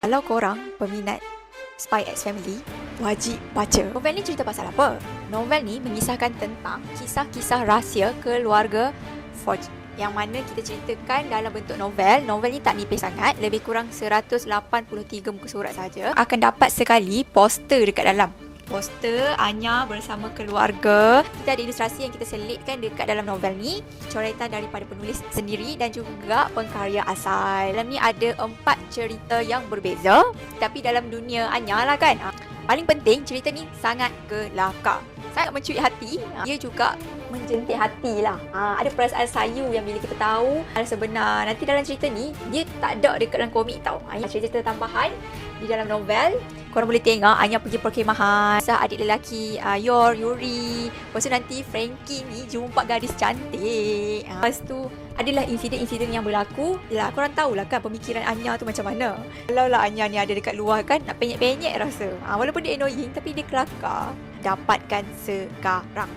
Kalau korang peminat Spy X Family, wajib baca. Novel ni cerita pasal apa? Novel ni mengisahkan tentang kisah-kisah rahsia keluarga Forge, yang mana kita ceritakan dalam bentuk novel. Novel ni tak nipis sangat, lebih kurang 183 muka surat saja. Akan dapat sekali poster dekat dalam. Poster Anya bersama keluarga. Kita ada ilustrasi yang kita selitkan dekat dalam novel ni, coretan daripada penulis sendiri dan juga pengkarya asal. Dalam ni ada 4 cerita yang berbeza, tapi dalam dunia Anya lah kan. Paling penting, cerita ni sangat kelakar, sangat mencuri hati. Dia juga menjentik hati lah. Ada perasaan sayu yang bila kita tahu hal sebenar. Nanti dalam cerita ni, dia tak ada dekat dalam komik tau. Cerita tambahan di dalam novel. Korang boleh tengok Anya pergi perkhemahan, kisah adik lelaki Yuri. Lepas tu nanti Frankie ni jumpa gadis cantik. Lepas tu adalah insiden-insiden yang berlaku. Yalah, korang tahulah kan pemikiran Anya tu macam mana. Kalau lah Anya ni ada dekat luar kan, nak penyek-penyek rasa. Walaupun dia annoying, tapi dia kelakar. Dapatkan sekarang.